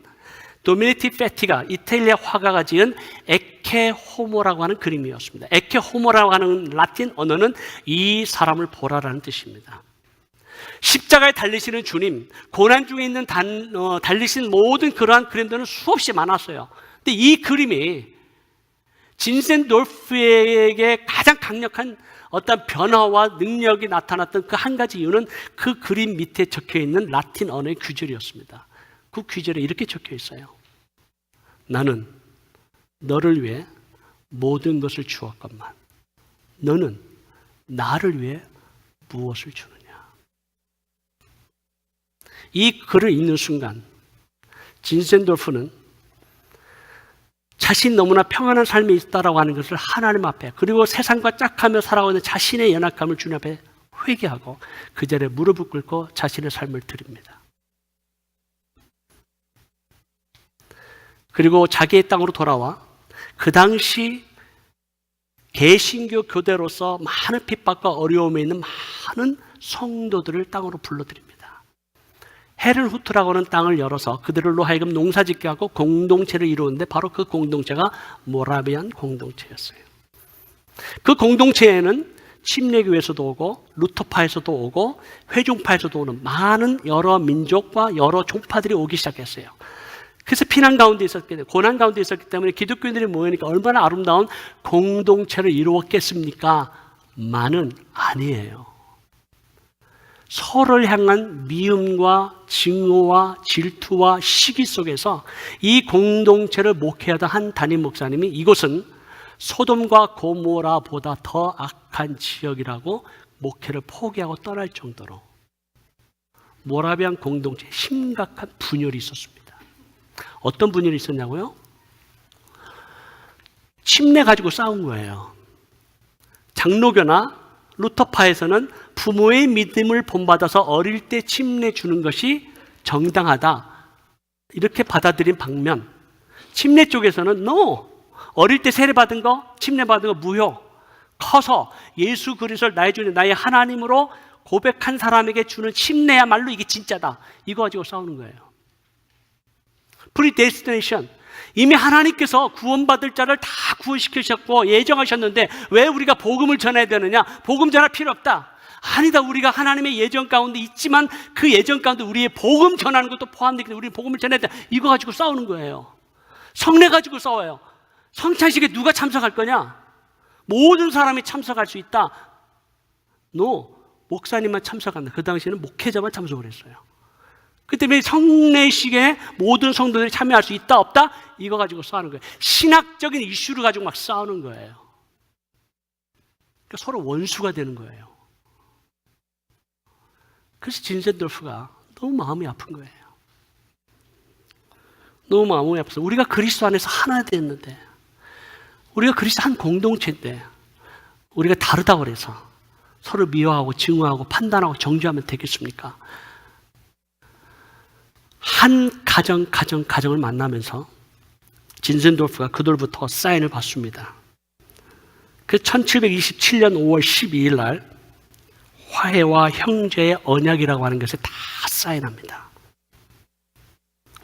도미니티 페티가 이탈리아 화가가 지은 에케 호모라고 하는 그림이었습니다. 에케 호모라고 하는 라틴 언어는 이 사람을 보라라는 뜻입니다. 십자가에 달리시는 주님, 고난 중에 있는 달리신 모든 그러한 그림들은 수없이 많았어요. 근데 이 그림이 진센돌프에게 가장 강력한 어떤 변화와 능력이 나타났던 그 한 가지 이유는 그 그림 밑에 적혀 있는 라틴 언어의 귀절이었습니다. 그 귀절에 이렇게 적혀 있어요. 나는 너를 위해 모든 것을 주었건만 너는 나를 위해 무엇을 주느냐. 이 글을 읽는 순간 진센돌프는 자신 너무나 평안한 삶이 있다라고 하는 것을 하나님 앞에, 그리고 세상과 짝하며 살아가고 있는 자신의 연약함을 주님 앞에 회개하고 그 자리에 무릎을 꿇고 자신의 삶을 드립니다. 그리고 자기의 땅으로 돌아와 그 당시 개신교 교대로서 많은 핍박과 어려움에 있는 많은 성도들을 땅으로 불러들입니다. 헤른후트라고 하는 땅을 열어서 그들로 하여금 농사짓게 하고 공동체를 이루는데 바로 그 공동체가 모라비안 공동체였어요. 그 공동체에는 침례교에서도 오고 루터파에서도 오고 회중파에서도 오는 많은 여러 민족과 여러 종파들이 오기 시작했어요. 그래서 피난 가운데 있었기 때문에, 고난 가운데 있었기 때문에 기독교인들이 모이니까 얼마나 아름다운 공동체를 이루었겠습니까? 만은 아니에요. 서로를 향한 미움과 증오와 질투와 시기 속에서 이 공동체를 목회하던 한 담임 목사님이 이곳은 소돔과 고모라보다 더 악한 지역이라고 목회를 포기하고 떠날 정도로 모라비안 공동체에 심각한 분열이 있었습니다. 어떤 분열이 있었냐고요? 침례 가지고 싸운 거예요. 장로교나 루터파에서는 부모의 믿음을 본받아서 어릴 때 침례 주는 것이 정당하다, 이렇게 받아들인 반면 침례 쪽에서는 no, 어릴 때 세례 받은 거, 침례 받은 거 무효, 커서 예수 그리스도를 나의 주님, 나의 하나님으로 고백한 사람에게 주는 침례야말로 이게 진짜다, 이거 가지고 싸우는 거예요. 프리데스티네이션, 이미 하나님께서 구원받을 자를 다 구원시키셨고 예정하셨는데 왜 우리가 복음을 전해야 되느냐? 복음 전할 필요 없다. 아니다, 우리가 하나님의 예정 가운데 있지만 그 예정 가운데 우리의 복음 전하는 것도 포함되기 때문에 우리는 복음을 전해야 된다. 이거 가지고 싸우는 거예요. 성례 가지고 싸워요. 성찬식에 누가 참석할 거냐? 모든 사람이 참석할 수 있다. No, 목사님만 참석한다. 그 당시에는 목회자만 참석을 했어요. 그 때문에 성례식에 모든 성도들이 참여할 수 있다 없다? 이거 가지고 싸우는 거예요. 신학적인 이슈를 가지고 막 싸우는 거예요. 그러니까 서로 원수가 되는 거예요. 그래서 진센돌프가 너무 마음이 아픈 거예요. 너무 마음이 아파서 우리가 그리스도 안에서 하나 됐는데, 우리가 그리스도 한 공동체인데 우리가 다르다고 그래서 서로 미워하고 증오하고 판단하고 정죄하면 되겠습니까? 한 가정을 만나면서 진센도르프가 그들부터 사인을 받습니다. 그 1727년 5월 12일 날 화해와 형제의 언약이라고 하는 것에 다 사인합니다.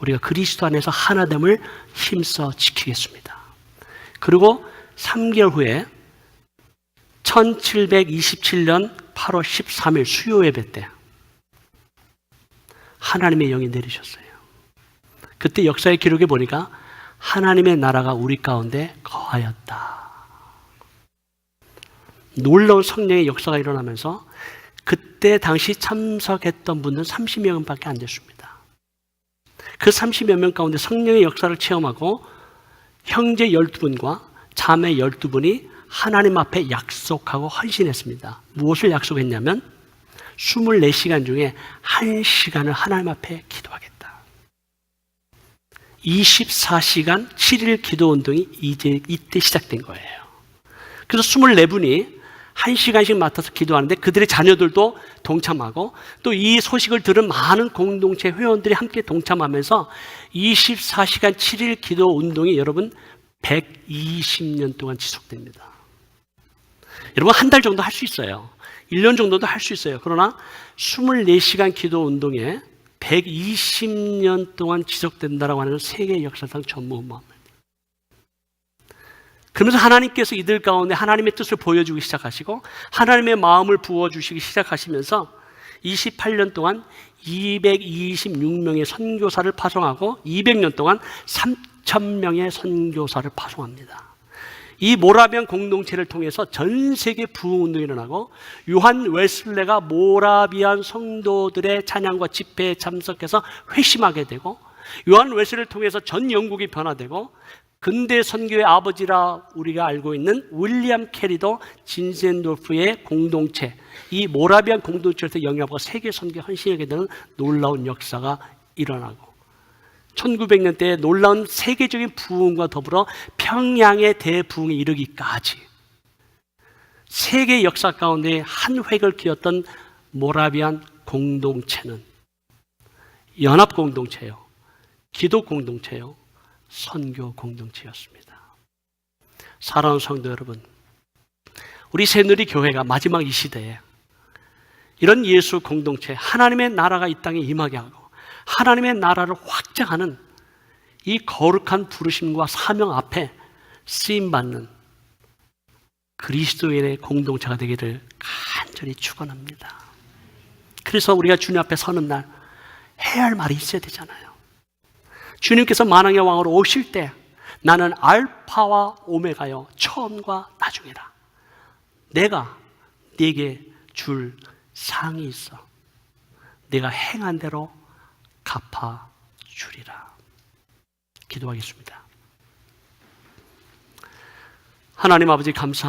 우리가 그리스도 안에서 하나됨을 힘써 지키겠습니다. 그리고 3개월 후에 1727년 8월 13일 수요 예배 때 하나님의 영이 내리셨어요. 그때 역사의 기록에 보니까 하나님의 나라가 우리 가운데 거하였다. 놀라운 성령의 역사가 일어나면서 그때 당시 참석했던 분은 30명 밖에 안 됐습니다. 그 30여 명 가운데 성령의 역사를 체험하고 형제 12분과 자매 12분이 하나님 앞에 약속하고 헌신했습니다. 무엇을 약속했냐면 24시간 중에 1시간을 하나님 앞에 기도하겠다. 24시간 7일 기도 운동이 이때 시작된 거예요. 그래서 24분이 1시간씩 맡아서 기도하는데 그들의 자녀들도 동참하고 또 이 소식을 들은 많은 공동체 회원들이 함께 동참하면서 24시간 7일 기도 운동이 여러분 120년 동안 지속됩니다. 여러분 한 달 정도 할 수 있어요. 1년 정도도 할 수 있어요. 그러나 24시간 기도 운동에 120년 동안 지속된다라고 하는 세계 역사상 전무후무합니다. 그러면서 하나님께서 이들 가운데 하나님의 뜻을 보여주기 시작하시고 하나님의 마음을 부어주시기 시작하시면서 28년 동안 226명의 선교사를 파송하고 200년 동안 3,000명의 선교사를 파송합니다. 이 모라비안 공동체를 통해서 전 세계 부흥운동이 일어나고 요한 웨슬레가 모라비안 성도들의 찬양과 집회에 참석해서 회심하게 되고 요한 웨슬레를 통해서 전 영국이 변화되고 근대 선교의 아버지라 우리가 알고 있는 윌리엄 캐리도 진센도르프의 공동체, 이 모라비안 공동체에서 영향하고 세계 선교에 헌신하게 되는 놀라운 역사가 일어나고 1900년대에 놀라운 세계적인 부흥과 더불어 평양의 대부흥에 이르기까지 세계 역사 가운데 한 획을 그었던 모라비안 공동체는 연합 공동체요, 기도 공동체요, 선교 공동체였습니다. 사랑하는 성도 여러분, 우리 새누리 교회가 마지막 이 시대에 이런 예수 공동체, 하나님의 나라가 이 땅에 임하게 하고 하나님의 나라를 확장하는 이 거룩한 부르심과 사명 앞에 쓰임받는 그리스도인의 공동체가 되기를 간절히 축원합니다. 그래서 우리가 주님 앞에 서는 날 해야 할 말이 있어야 되잖아요. 주님께서 만왕의 왕으로 오실 때 나는 알파와 오메가요 처음과 나중이라. 내가 네게 줄 상이 있어. 내가 행한 대로 갚아주리라. 기도하겠습니다. 하나님 아버지 감사합니다.